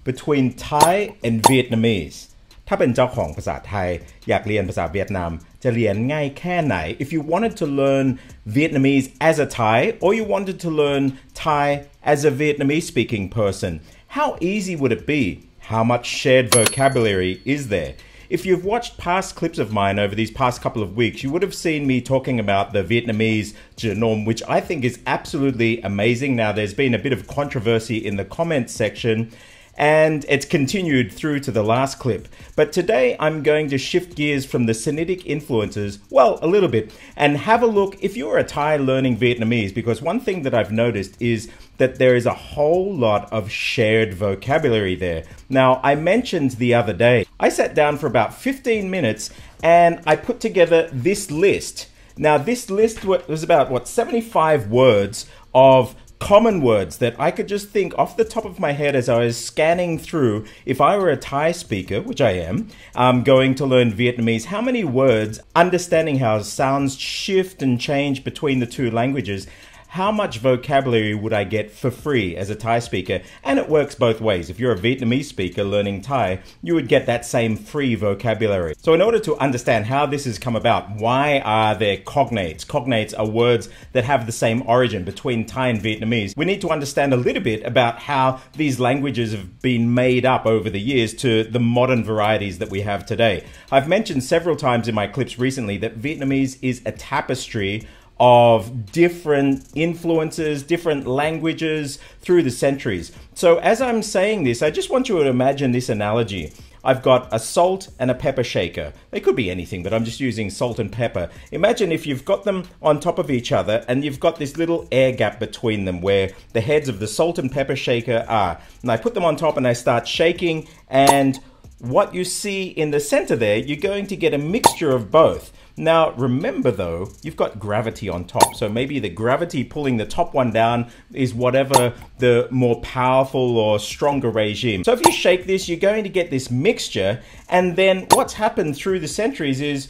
between Thai and Vietnamese ถ้าเป็นเจ้าของภาษาไทยอยากเรียนภาษาเวียดนามจะเรียนง่ายแค่ไหน If you wanted to learn Vietnamese as a Thai or you wanted to learn Thai as a Vietnamese speaking person, how easy would it be? How much shared vocabulary is there? If you've watched past clips of mine over these past couple of weeks, you would have seen me talking about the Vietnamese genome, which I think is absolutely amazing. Now, there's been a bit of controversy in the comments section, and it's continued through to the last clip. But today, I'm going to shift gears from the Sinitic influences, well, a little bit, and have a look if you're a Thai learning Vietnamese, because one thing that I've noticed is that there is a whole lot of shared vocabulary there. Now, I mentioned the other day, I sat down for about 15 minutes and I put together this list. Now, this list was about, 75 words of common words that I could just think off the top of my head as I was scanning through. If I were a Thai speaker, which I am, going to learn Vietnamese, how many words, understanding how sounds shift and change between the two languages, how much vocabulary would I get for free as a Thai speaker? And it works both ways. If you're a Vietnamese speaker learning Thai, you would get that same free vocabulary. So in order to understand how this has come about, why are there cognates? Cognates are words that have the same origin between Thai and Vietnamese. We need to understand a little bit about how these languages have been made up over the years to the modern varieties that we have today. I've mentioned several times in my clips recently that Vietnamese is a tapestry of different influences, different languages through the centuries. So as I'm saying this, I just want you to imagine this analogy. I've got a salt and a pepper shaker. They could be anything, but I'm just using salt and pepper. Imagine if you've got them on top of each other and you've got this little air gap between them where the heads of the salt and pepper shaker are. And I put them on top and I start shaking, and what you see in the center there, you're going to get a mixture of both. Now, remember though, you've got gravity on top. So maybe the gravity pulling the top one down is whatever the more powerful or stronger regime. So if you shake this, you're going to get this mixture. And then what's happened through the centuries is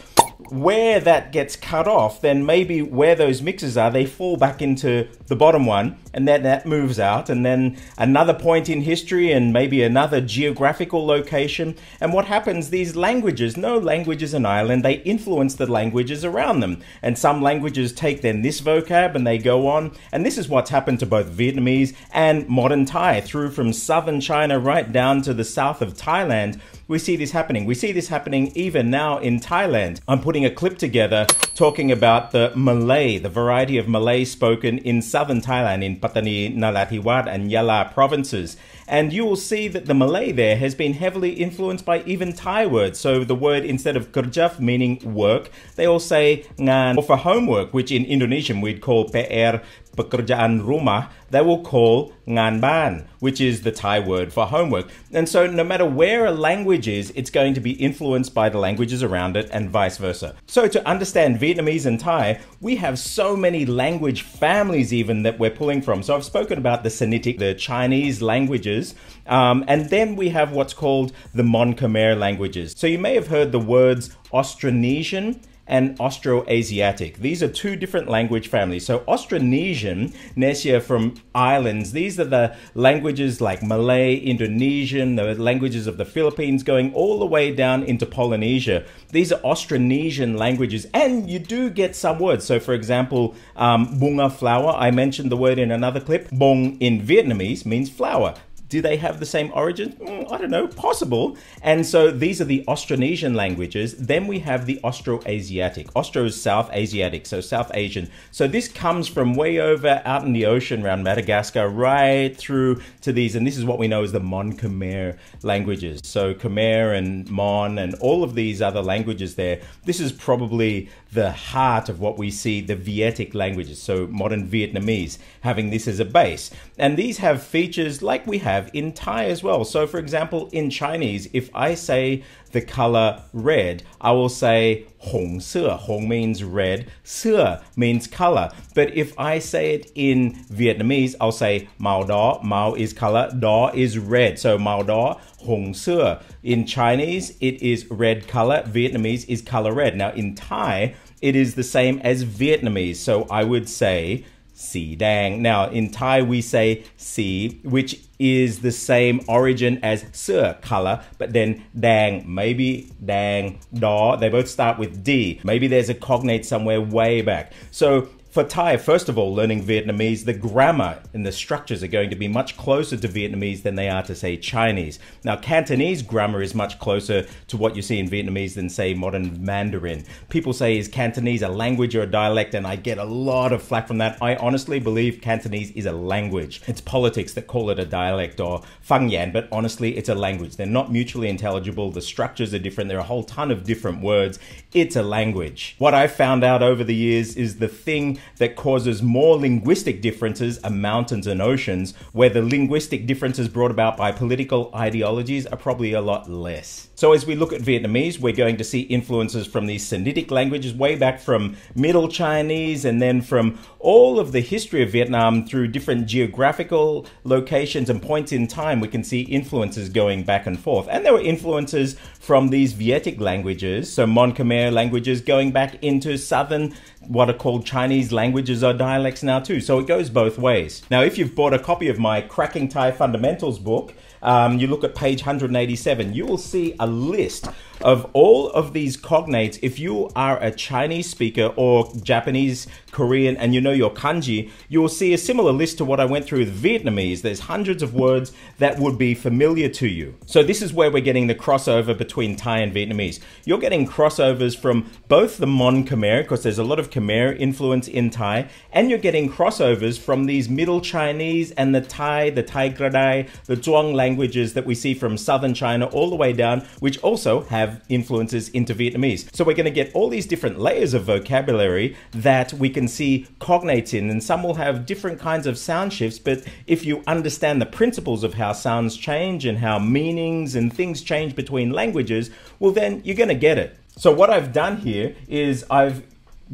where that gets cut off, then maybe where those mixes are, they fall back into the bottom one, and then that moves out, and then another point in history and maybe another geographical location. And what happens, these languages, no language is an island, they influence the languages around them. And some languages take then this vocab and they go on. And this is what's happened to both Vietnamese and modern Thai, through from southern China right down to the south of Thailand. We see this happening. We see this happening even now in Thailand. I'm putting a clip together talking about the Malay, the variety of Malay spoken in southern Thailand, in Pattani, Narathiwat and Yala provinces. And you will see that the Malay there has been heavily influenced by even Thai words. So the word, instead of kerja meaning work, they all say ngan, or for homework, which in Indonesian we'd call PR, pekerjaan rumah, they will call ngan ban, which is the Thai word for homework. And so no matter where a language is, it's going to be influenced by the languages around it and vice versa. So to understand Vietnamese and Thai, we have so many language families even that we're pulling from. So I've spoken about the Sinitic, the Chinese languages, and then we have what's called the Mon-Khmer languages. So you may have heard the words Austronesian and Austroasiatic. These are two different language families. So Austronesian, Nesia from islands, these are the languages like Malay, Indonesian, the languages of the Philippines going all the way down into Polynesia. These are Austronesian languages, and you do get some words. So for example, bunga, flower, I mentioned the word in another clip. Bông in Vietnamese means flower. Do they have the same origin? I don't know, possible. And so these are the Austronesian languages. Then we have the Austroasiatic. Austro is South Asiatic, so South Asian. So this comes from way over out in the ocean around Madagascar right through to these. And this is what we know as the Mon-Khmer languages. So Khmer and Mon and all of these other languages there. This is probably the heart of what we see, the Vietic languages. So modern Vietnamese, having this as a base. And these have features like we have in Thai as well. So for example, in Chinese, if I say the color red, I will say hong sữa. Hong means red, sữa means color. But if I say it in Vietnamese, I'll say màu đỏ. Màu is color, đỏ is red. So màu đỏ, hong sữa. In Chinese, it is red color. Vietnamese is color red. Now in Thai, it is the same as Vietnamese. So I would say xì dang. Now, in Thai, we say xì, which is the same origin as sữa, color, but then dang, maybe dang, da, they both start with D. Maybe there's a cognate somewhere way back. So for Thai, first of all, learning Vietnamese, the grammar and the structures are going to be much closer to Vietnamese than they are to, say, Chinese. Now, Cantonese grammar is much closer to what you see in Vietnamese than, say, modern Mandarin. People say, is Cantonese a language or a dialect? And I get a lot of flack from that. I honestly believe Cantonese is a language. It's politics that call it a dialect or Phang Yan, but honestly, it's a language. They're not mutually intelligible. The structures are different. There are a whole ton of different words. It's a language. What I found out over the years is the thing that causes more linguistic differences are mountains and oceans, where the linguistic differences brought about by political ideologies are probably a lot less. So as we look at Vietnamese, we're going to see influences from these Sinitic languages way back from Middle Chinese, and then from all of the history of Vietnam through different geographical locations and points in time, we can see influences going back and forth. And there were influences from these Vietic languages, so Mon-Khmer languages going back into southern, what are called Chinese languages or dialects now too. So it goes both ways. Now, if you've bought a copy of my Cracking Thai Fundamentals book, you look at page 187, you will see a list of all of these cognates. If you are a Chinese speaker or Japanese, Korean, and you know your kanji, you will see a similar list to what I went through with Vietnamese. There's hundreds of words that would be familiar to you. So this is where we're getting the crossover between Thai and Vietnamese. You're getting crossovers from both the Mon-Khmer, because there's a lot of Khmer influence in Thai, and you're getting crossovers from these Middle Chinese and the Tai-Kradai, the Zhuang languages that we see from southern China all the way down, which also have influences into Vietnamese. So we're going to get all these different layers of vocabulary that we can see cognates in, and some will have different kinds of sound shifts, but if you understand the principles of how sounds change and how meanings and things change between languages, well then you're going to get it. So what I've done here is I've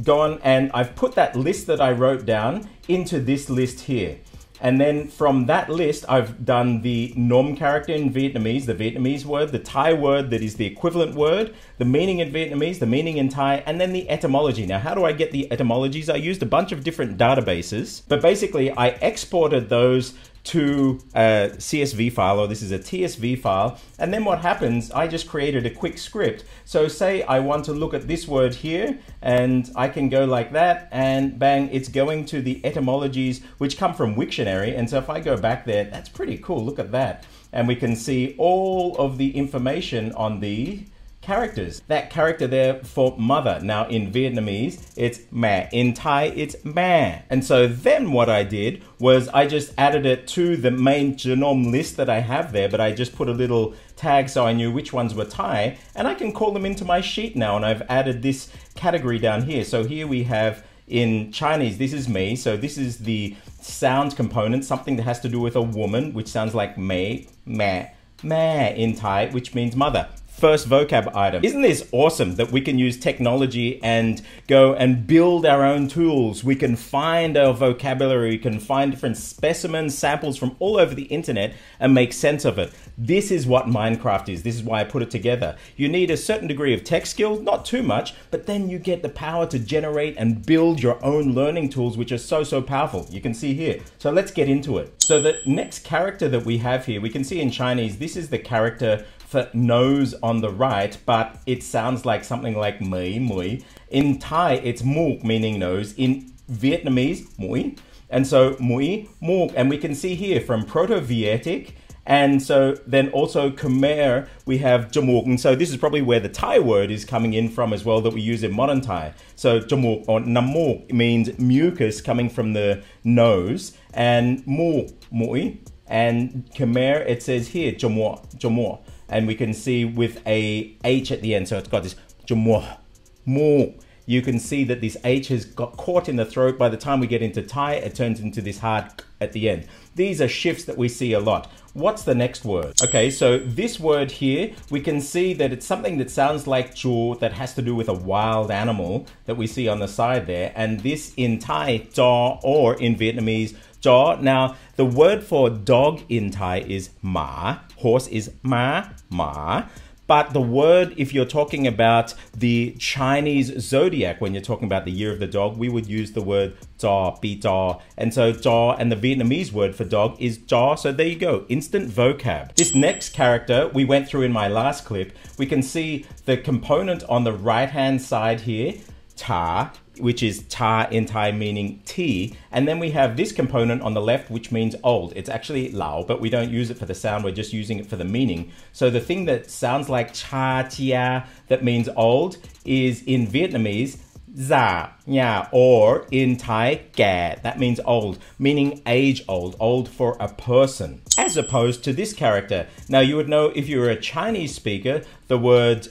gone and I've put that list that I wrote down into this list here. And then from that list, I've done the nom character in Vietnamese, the Vietnamese word, the Thai word that is the equivalent word, the meaning in Vietnamese, the meaning in Thai, and then the etymology. Now, how do I get the etymologies? I used a bunch of different databases, but basically I exported those to a CSV file, or this is a TSV file. And then what happens, I just created a quick script. So say I want to look at this word here, and I can go like that, and bang, it's going to the etymologies, which come from Wiktionary. And so if I go back there, that's pretty cool, look at that. And we can see all of the information on the characters. That character there for mother. Now in Vietnamese, it's mẹ. In Thai, it's mẹ. And so then what I did was I just added it to the main genome list that I have there, but I just put a little tag so I knew which ones were Thai, and I can call them into my sheet now, and I've added this category down here. So here we have in Chinese, this is me, so this is the sound component, something that has to do with a woman, which sounds like mẹ, mẹ, mẹ in Thai, which means mother. First vocab item. Isn't this awesome that we can use technology and go and build our own tools? We can find our vocabulary, we can find different specimens, samples from all over the internet and make sense of it. This is what Minecraft is. This is why I put it together. You need a certain degree of tech skill, not too much, but then you get the power to generate and build your own learning tools, which are so powerful. You can see here. So let's get into it. So the next character that we have here, we can see in Chinese, this is the character for nose on the right, but it sounds like something like mui, mui. In Thai, it's muk, meaning nose. In Vietnamese, mui. And so mui, muk. And we can see here from Proto-Vietic, and so then also Khmer, we have jamuk. And so this is probably where the Thai word is coming in from as well, that we use in modern Thai. So jamuk or namuk means mucus coming from the nose, and muk, mui. And Khmer, it says here, jamur, jamur. And we can see with a H at the end. So it's got this jamur, mu. You can see that this H has got caught in the throat. By the time we get into Thai, it turns into this hard at the end. These are shifts that we see a lot. What's the next word? Okay, so this word here, we can see that it's something that sounds like chu, that has to do with a wild animal that we see on the side there. And this in Thai, chaw, or in Vietnamese, chaw. Now, the word for dog in Thai is ma. Horse is ma, ma. But the word, if you're talking about the Chinese zodiac, when you're talking about the year of the dog, we would use the word Zha, Bi Zha. And so Zha, and the Vietnamese word for dog is Zha. So there you go, instant vocab. This next character we went through in my last clip, we can see the component on the right-hand side here, Ta, which is ta in Thai meaning tea. And then we have this component on the left, which means old. It's actually lao, but we don't use it for the sound. We're just using it for the meaning. So the thing that sounds like cha tia, that means old, is in Vietnamese, za, nha, or in Thai, ga, that means old, meaning age old, old for a person, as opposed to this character. Now you would know if you're a Chinese speaker, the word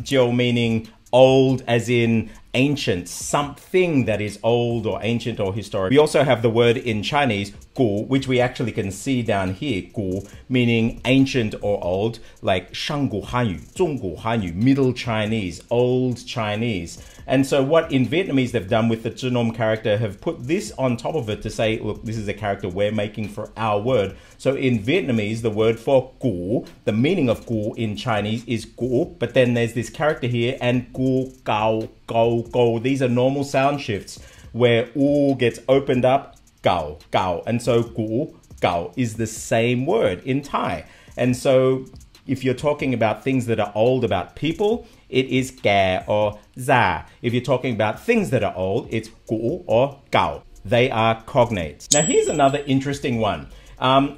jiu meaning old as in ancient, something that is old or ancient or historic. We also have the word in Chinese, gu, which we actually can see down here, gu, meaning ancient or old, like Shanggu Hanyu, Zhonggu Hanyu, Middle Chinese, Old Chinese. And so what in Vietnamese they've done with the zhinom character have put this on top of it to say, look, this is a character we're making for our word. So in Vietnamese, the word for gu, the meaning of gu in Chinese is gu, but then there's this character here and gu, gao, go, go. These are normal sound shifts where u gets opened up, gao, gao. And so gu, gao is the same word in Thai. And so if you're talking about things that are old about people, it is ga or za. If you're talking about things that are old, it's gu or gao. They are cognates. Now here's another interesting one.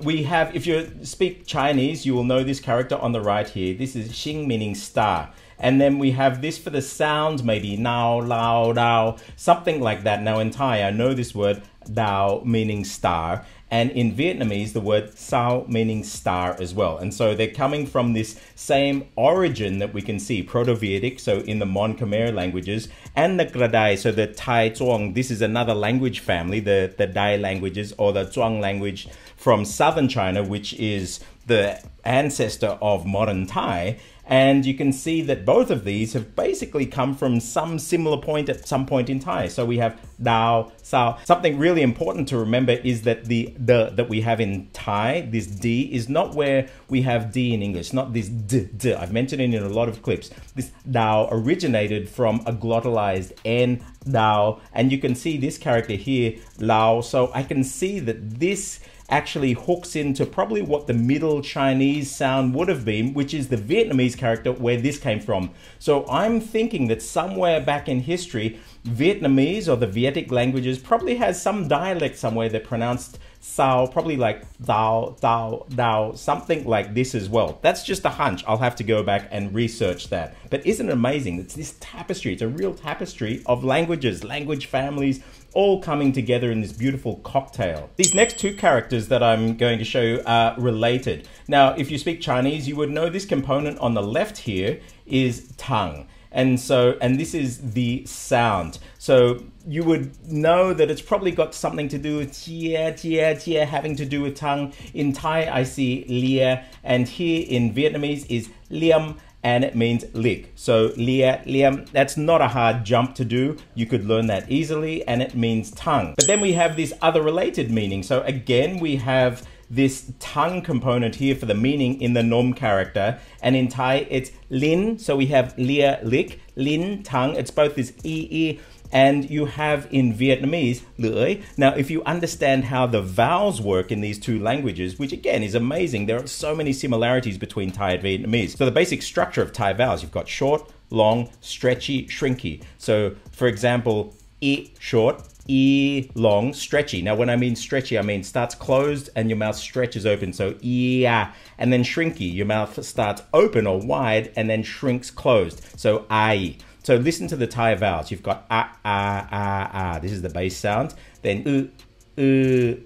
We have, if you speak Chinese, you will know this character on the right here. This is xing, meaning star. And then we have this for the sound, maybe nao, lao, dao, something like that. Now in Thai, I know this word dao, meaning star. And in Vietnamese, the word sao, meaning star as well. And so they're coming from this same origin that we can see, Proto-Vedic, so in the Mon-Khmer languages, and the Kradai, so the Thai Zhuang. This is another language family, the Dai languages, or the Zhuang language from southern China, which is the ancestor of modern Thai. And you can see that both of these have basically come from some similar point at some point in Thai. So we have dao, sao. Something really important to remember is that the that we have in Thai, this D, is not where we have D in English, not this d. I've mentioned it in a lot of clips. This dao originated from a glottalized N, dao. And you can see this character here, lao. So I can see that this actually hooks into probably what the Middle Chinese sound would have been, which is the Vietnamese character where this came from. So I'm thinking that somewhere back in history, Vietnamese or the Vietic languages probably has some dialect somewhere that pronounced sao, probably like dao, dao, dao, something like this as well. That's just a hunch. I'll have to go back and research that. But isn't it amazing? It's this tapestry. It's a real tapestry of languages, language families, all coming together in this beautiful cocktail. These next two characters that I'm going to show you are related. Now, if you speak Chinese, you would know this component on the left here is tongue. And this is the sound. So you would know that it's probably got something to do with chia, chia, chia, having to do with tongue. In Thai, I see lia, and here in Vietnamese is liam, and it means lick. So lia, liam, that's not a hard jump to do. You could learn that easily, and it means tongue. But then we have this other related meaning. So again, we have this tongue component here for the meaning in the nom character, and in Thai it's lin, so we have lia, lick, lin, tongue. It's both this e, and you have in Vietnamese lưỡi. Now if you understand how the vowels work in these two languages, which again is amazing, there are so many similarities between Thai and Vietnamese. So the basic structure of Thai vowels, you've got short, long, stretchy, shrinky. So for example, I short, E long, stretchy. Now when I mean stretchy, I mean starts closed and your mouth stretches open. So yeah, and then shrinky, your mouth starts open or wide and then shrinks closed. So I. So listen to the Thai vowels. You've got a. This is the bass sound. Then a.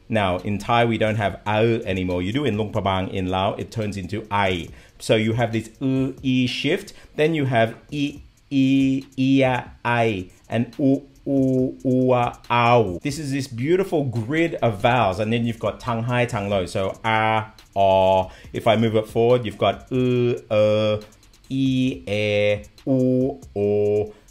Now in Thai we don't have a anymore. You do in Luang Prabang, in Lao it turns into I. So you have this e shift. Then you have I, and ow. This is this beautiful grid of vowels, and then you've got tongue high, tongue low. So o. If I move it forward, you've got o.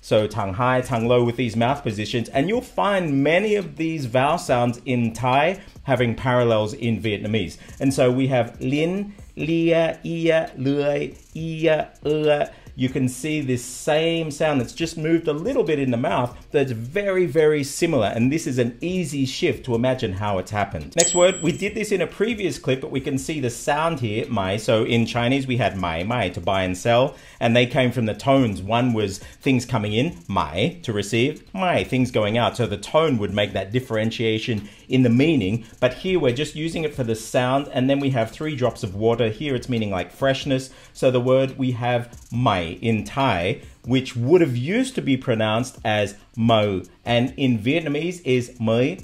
So tongue high, tongue low with these mouth positions, and you'll find many of these vowel sounds in Thai having parallels in Vietnamese. And so we have lin, lia, ia, lui, ia, you can see this same sound that's just moved a little bit in the mouth that's very, very similar. And this is an easy shift to imagine how it's happened. Next word, we did this in a previous clip, but we can see the sound here, mai. So in Chinese, we had mai, to buy and sell, and they came from the tones. One was things coming in, mai, to receive, mai, things going out. So the tone would make that differentiation in the meaning, but here we're just using it for the sound, and then we have 3 drops of water. Here it's meaning like freshness. So the word we have mai in Thai, which would have used to be pronounced as mo, and in Vietnamese is mới,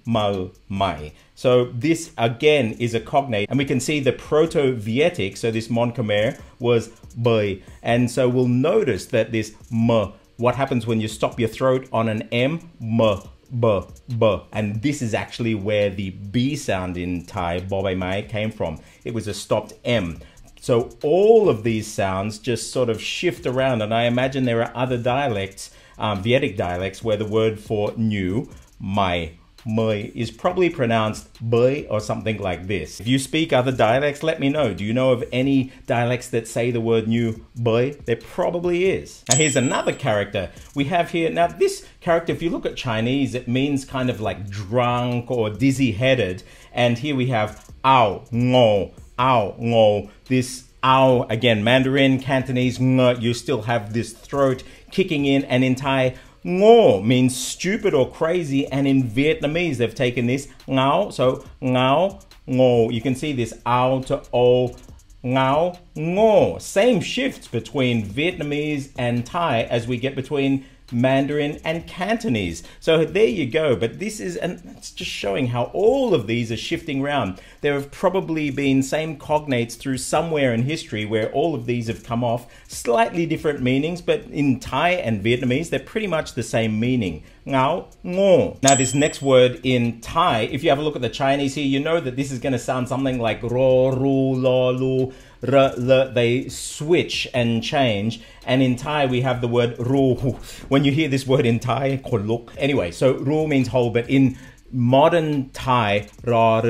mo, mai. So this again is a cognate, and we can see the Proto-Vietic, so this Mon-Khmer was bơi, and so we'll notice that this m, what happens when you stop your throat on an m, m, b, and this is actually where the b sound in Thai, bo bai mai, came from. It was a stopped m. So all of these sounds just sort of shift around, and I imagine there are other dialects, Vietic dialects, where the word for new, mai, mới, is probably pronounced bơi or something like this. If you speak other dialects, let me know. Do you know of any dialects that say the word new, bơi? There probably is. Now here's another character we have here. Now this character, if you look at Chinese, it means kind of like drunk or dizzy-headed. And here we have ao, ngo, ao, ngo. This ao, again, Mandarin, Cantonese, ng, you still have this throat kicking in, and in Thai, ngo means stupid or crazy, and in Vietnamese, they've taken this ngao, so ngao, ngo. You can see this ao to o, ngao, ngo. Same shifts between Vietnamese and Thai as we get between Mandarin and Cantonese. So there you go. But this is, and it's just showing how all of these are shifting around. There have probably been same cognates through somewhere in history where all of these have come off slightly different meanings, but in Thai and Vietnamese, they're pretty much the same meaning. Ngao, ngo. Now this next word in Thai, if you have a look at the Chinese here, you know that this is going to sound something like ro, ru, lo, lu, they switch and change, and in Thai we have the word ru. When you hear this word in Thai, kon luk. Anyway, so ru means whole, but in modern Thai, ra,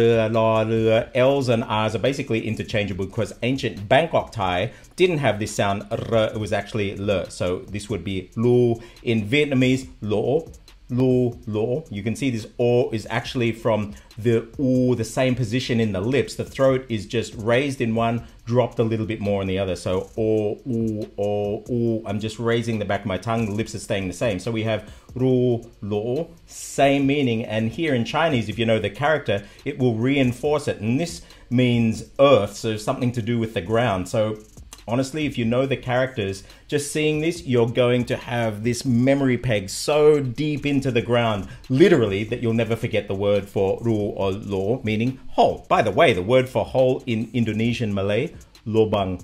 L's and R's are basically interchangeable because ancient Bangkok Thai didn't have this sound r, it was actually l. So this would be lu. In Vietnamese, lo, lo. You can see this o is actually from the u, the same position in the lips. The throat is just raised in one, dropped a little bit more in the other. So o, u. I'm just raising the back of my tongue. The lips are staying the same. So we have ru, lo, same meaning. And here in Chinese, if you know the character, it will reinforce it. And this means earth, so something to do with the ground. So honestly, if you know the characters, just seeing this, you're going to have this memory peg so deep into the ground, literally, that you'll never forget the word for ru or lo, meaning whole. By the way, the word for whole in Indonesian Malay, lubang.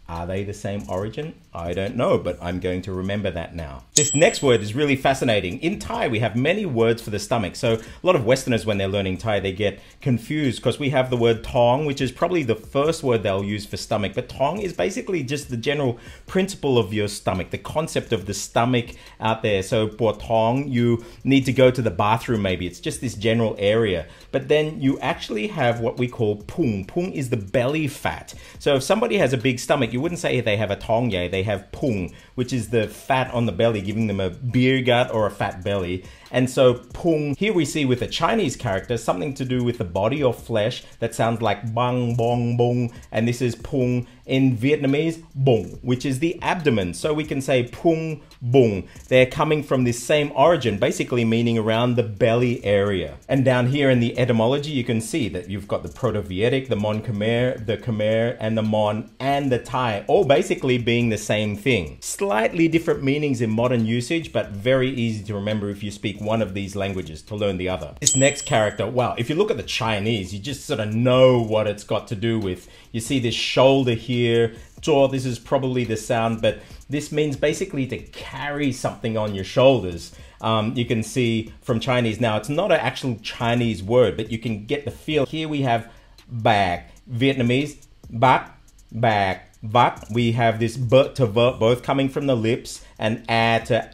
Are they the same origin? I don't know, but I'm going to remember that now. This next word is really fascinating. In Thai, we have many words for the stomach. So a lot of Westerners, when they're learning Thai, they get confused because we have the word tong, which is probably the first word they'll use for stomach. But tong is basically just the general principle of your stomach, the concept of the stomach out there. So for tong, you need to go to the bathroom maybe. It's just this general area. But then you actually have what we call pung. Pung is the belly fat. So if somebody has a big stomach, you wouldn't say they have a tong ye, they have pung, which is the fat on the belly, giving them a beer gut or a fat belly. And so pung, here we see with a Chinese character, something to do with the body or flesh that sounds like bang, bong, bong. And this is pung. In Vietnamese, bung, which is the abdomen. So we can say pung, bung. They're coming from this same origin, basically meaning around the belly area. And down here in the etymology, you can see that you've got the Proto-Vietic, the Mon-Khmer, the Khmer, and the Mon, and the Thai, all basically being the same thing. Slightly different meanings in modern usage, but very easy to remember if you speak one of these languages to learn the other. This next character, wow, if you look at the Chinese, you just sort of know what it's got to do with. You see this shoulder here, jaw, this is probably the sound, but this means basically to carry something on your shoulders. You can see from Chinese now, it's not an actual Chinese word, but you can get the feel. Here we have bag, Vietnamese, bak, bag, vak. We have this b to v, both coming from the lips, and a to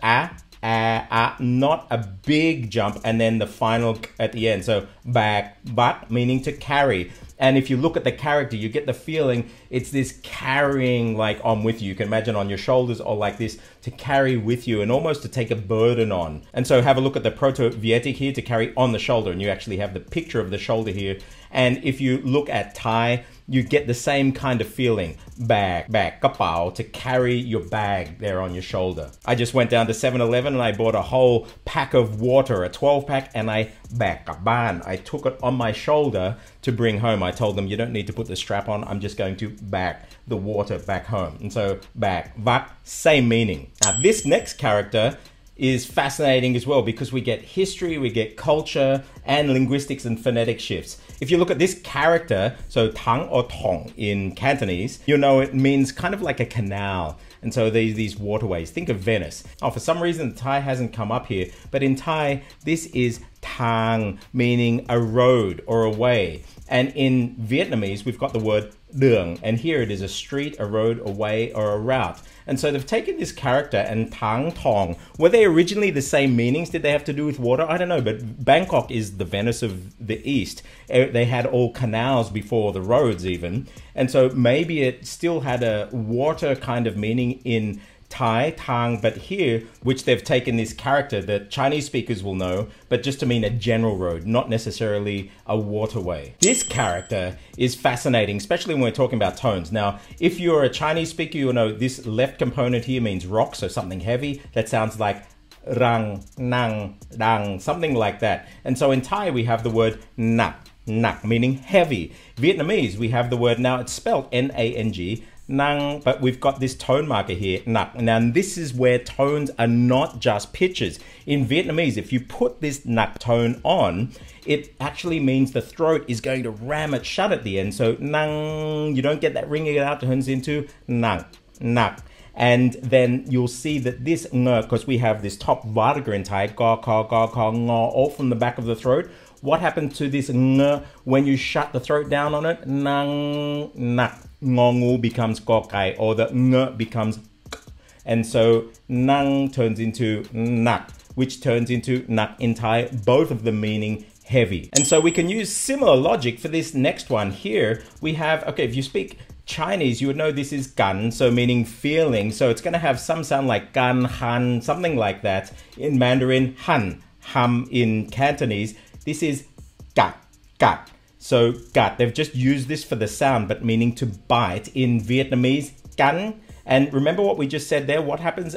a, not a big jump, and then the final at the end. So bag, vak, meaning to carry. And if you look at the character, you get the feeling it's this carrying like on with you. You can imagine on your shoulders or like this to carry with you and almost to take a burden on. And so have a look at the Proto-Vietic here to carry on the shoulder, and you actually have the picture of the shoulder here. And if you look at Thai, you get the same kind of feeling. Bag, kapao, to carry your bag there on your shoulder. I just went down to 7-Eleven and I bought a whole pack of water, a 12-pack, and I bag kaban. I took it on my shoulder to bring home. I told them, you don't need to put the strap on. I'm just going to bag the water back home. And so bag, vak, same meaning. Now this next character is fascinating as well because we get history, we get culture, and linguistics and phonetic shifts. If you look at this character, so tang or tong in Cantonese, you know it means kind of like a canal. And so these waterways, think of Venice. Oh, for some reason, Thai hasn't come up here, but in Thai, this is tang, meaning a road or a way. And in Vietnamese, we've got the word đường, and here it is a street, a road, a way, or a route. And so they've taken this character and tang, tong. Were they originally the same meanings? Did they have to do with water? I don't know, but Bangkok is the Venice of the East. They had all canals before the roads even. And so maybe it still had a water kind of meaning in Thai, tang, but here, which they've taken this character that Chinese speakers will know, but just to mean a general road, not necessarily a waterway. This character is fascinating, especially when we're talking about tones. Now, if you're a Chinese speaker, you'll know this left component here means rock, so something heavy. That sounds like rang, nang, dang, something like that. And so in Thai, we have the word nak, meaning heavy. Vietnamese, we have the word, now it's spelled N-A-N-G, nang, but we've got this tone marker here, nak. Now this is where tones are not just pitches. In Vietnamese, if you put this nak tone on, it actually means the throat is going to ram it shut at the end. So nang, you don't get that ringing out, turns into nang, nak. And then you'll see that this ng, because we have this top varga in Thai, ga, ka, ng, all from the back of the throat. What happens to this ng when you shut the throat down on it? Nang, nak. Ngongu becomes gokai, or the ng becomes k. And so nang turns into nak, which turns into nak in Thai, both of them meaning heavy. And so we can use similar logic for this next one here. We have, okay, if you speak Chinese, you would know this is gan, so meaning feeling. So it's going to have some sound like gan, han, something like that. In Mandarin, han, ham in Cantonese. This is gat, gat. So gat, they've just used this for the sound, but meaning to bite. In Vietnamese, gan. And remember what we just said there? What happens?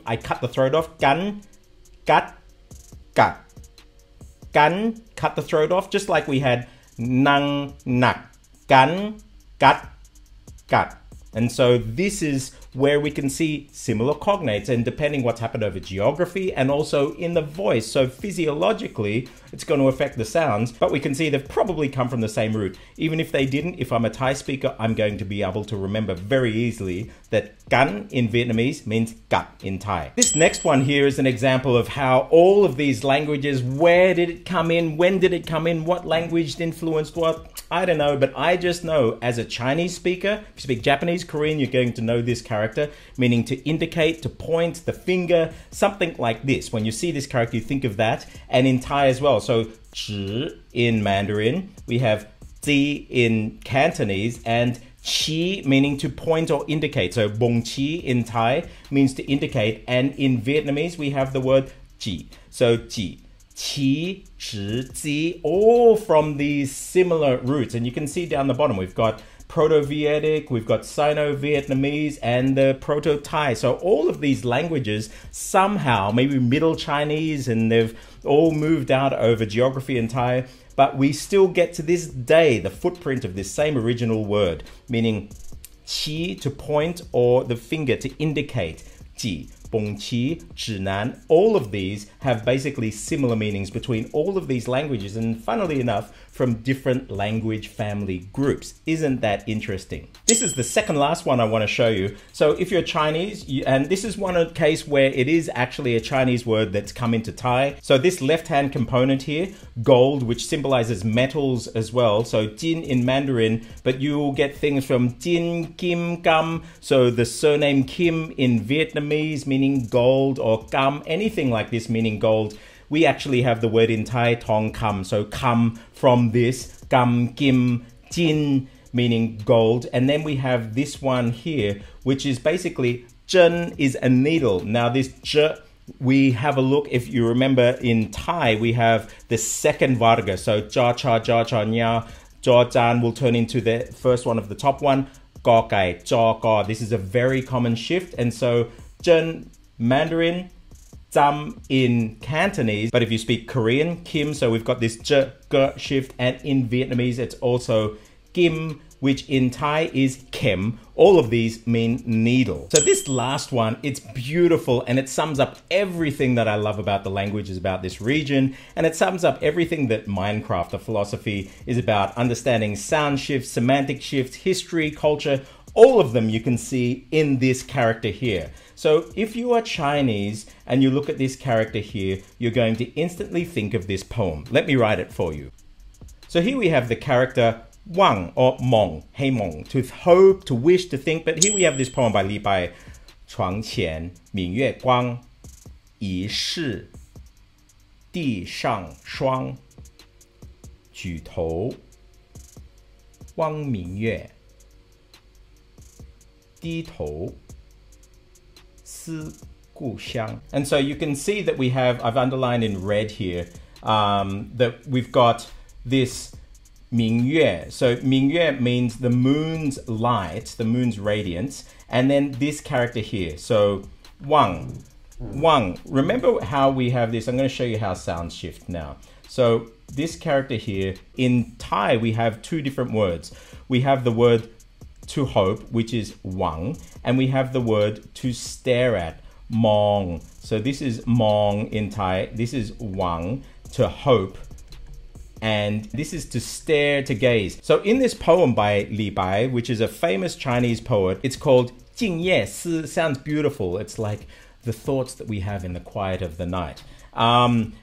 I cut the throat off. Gan, gat, gat. Gan, cut the throat off, just like we had nang, nak. Gan, gat, gat. And so this is where we can see similar cognates, and depending what's happened over geography and also in the voice. So physiologically, it's going to affect the sounds, but we can see they've probably come from the same root. Even if they didn't, if I'm a Thai speaker, I'm going to be able to remember very easily that gan in Vietnamese means gat in Thai. This next one here is an example of how all of these languages, where did it come in? When did it come in? What language influenced what? I don't know, but I just know as a Chinese speaker, if you speak Japanese, Korean, you're going to know this character, meaning to indicate, to point, the finger, something like this. When you see this character, you think of that. And in Thai as well. So, zhi in Mandarin, we have zi in Cantonese, and chi meaning to point or indicate. So, bong chi in Thai means to indicate. And in Vietnamese, we have the word ji. So, ji. Qi, zhi, zi, all from these similar roots. And you can see down the bottom, we've got Proto-Vietic, we've got Sino-Vietnamese, and the Proto-Thai. So all of these languages somehow, maybe Middle Chinese, and they've all moved out over geography and Thai, but we still get to this day the footprint of this same original word, meaning qi to point or the finger to indicate, ji. Bong Qi, Zhinan, all of these have basically similar meanings between all of these languages, and funnily enough, from different language family groups. Isn't that interesting? This is the second last one I want to show you. So if you're Chinese, and this is one case where it is actually a Chinese word that's come into Thai. So this left-hand component here, gold, which symbolizes metals as well. So jin in Mandarin, but you will get things from jin, kim, kam. So the surname Kim in Vietnamese meaning gold, or kam, anything like this meaning gold. We actually have the word in Thai, tong kam. So kam from this, kam, kim, Jin meaning gold. And then we have this one here, which is basically zhen is a needle. Now this zh, we have a look, if you remember in Thai, we have the second varga. So ja cha nya, ja jan will turn into the first one of the top one. Ga kai, ja ga. This is a very common shift. And so zhen, Mandarin, zam in Cantonese, but if you speak Korean, kim, so we've got this j, g shift, and in Vietnamese it's also kim, which in Thai is kem. All of these mean needle. So this last one, it's beautiful and it sums up everything that I love about the languages about this region, and it sums up everything that Minecraft, the philosophy, is about: understanding sound shifts, semantic shifts, history, culture. All of them you can see in this character here. So if you are Chinese and you look at this character here, you're going to instantly think of this poem. Let me write it for you. So here we have the character Wang or Mong, Hey Mong, to hope, to wish, to think. But here we have this poem by Li Bai. 床前明月光，疑是地上霜。举头望明月，低头思故乡. And so you can see that we have, I've underlined in red here, that we've got this 明月. So 明月 means the moon's light, the moon's radiance, and then this character here. So Wang. Wang. Remember how we have this? I'm going to show you how sounds shift now. So this character here, in Thai, we have two different words. We have the word to hope, which is Wang, and we have the word to stare at, Mong. So this is Mong in Thai. This is Wang, to hope. And this is to stare, to gaze. So in this poem by Li Bai, which is a famous Chinese poet, it's called 静夜思. Sounds beautiful. It's like the thoughts that we have in the quiet of the night.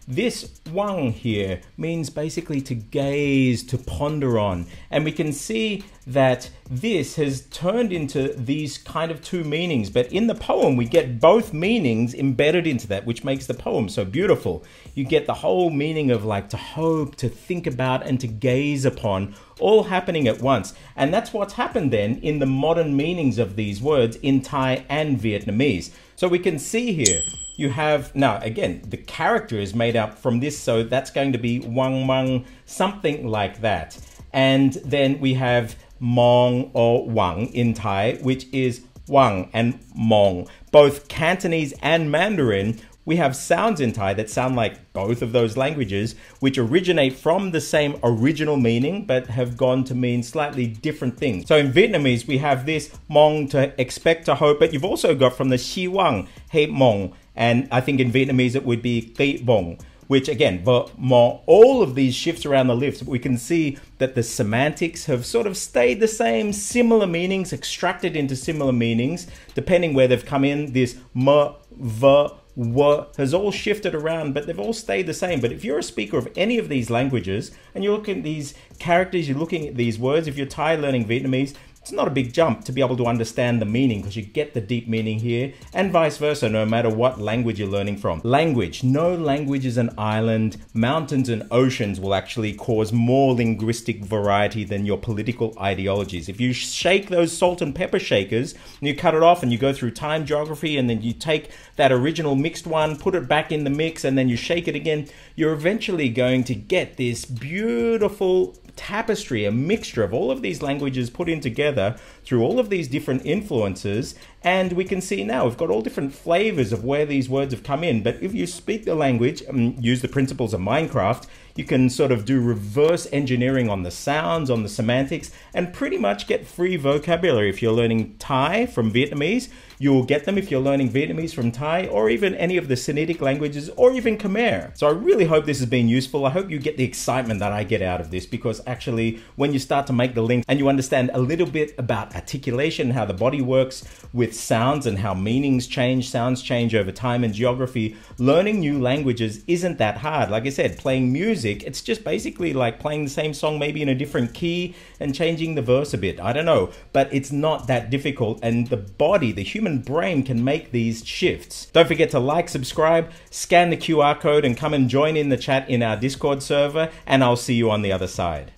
This Wang here means basically to gaze, to ponder on. And we can see that this has turned into these kind of two meanings. But in the poem, we get both meanings embedded into that, which makes the poem so beautiful. You get the whole meaning of like to hope, to think about, and to gaze upon, all happening at once. And that's what's happened then in the modern meanings of these words in Thai and Vietnamese. So we can see here, you have, now again, the character is made up from this, so that's going to be Wang Mang, something like that. And then we have Mong or Wang in Thai, which is Wang and Mong. Both Cantonese and Mandarin, we have sounds in Thai that sound like both of those languages, which originate from the same original meaning, but have gone to mean slightly different things. So in Vietnamese, we have this Mong, to expect, to hope, but you've also got from the Xi Wang, Hey Mong, and I think in Vietnamese it would be Qi Bong, which again, all of these shifts around the lips, we can see that the semantics have sort of stayed the same, similar meanings, extracted into similar meanings, depending where they've come in. This m, v, w has all shifted around, but they've all stayed the same. But if you're a speaker of any of these languages, and you're looking at these characters, you're looking at these words, if you're Thai learning Vietnamese, it's not a big jump to be able to understand the meaning, because you get the deep meaning here, and vice versa, no matter what language you're learning from. Language. No language is an island. Mountains and oceans will actually cause more linguistic variety than your political ideologies. If you shake those salt and pepper shakers, and you cut it off and you go through time, geography, and then you take that original mixed one, put it back in the mix, and then you shake it again, you're eventually going to get this beautiful tapestry, a mixture of all of these languages put in together through all of these different influences. And we can see now we've got all different flavors of where these words have come in. But if you speak the language and use the principles of Minecraft, you can sort of do reverse engineering on the sounds, on the semantics, and pretty much get free vocabulary. If you're learning Thai from Vietnamese, you'll get them if you're learning Vietnamese from Thai, or even any of the Sinitic languages, or even Khmer. So I really hope this has been useful. I hope you get the excitement that I get out of this, because actually when you start to make the link and you understand a little bit about articulation, how the body works with sounds and how meanings change, sounds change over time and geography, learning new languages isn't that hard. Like I said, playing music, it's just basically like playing the same song maybe in a different key and changing the verse a bit. I don't know, but it's not that difficult, and the body, the human brain, can make these shifts. Don't forget to like, subscribe, scan the QR code, and come and join in the chat in our Discord server, and I'll see you on the other side.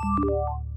you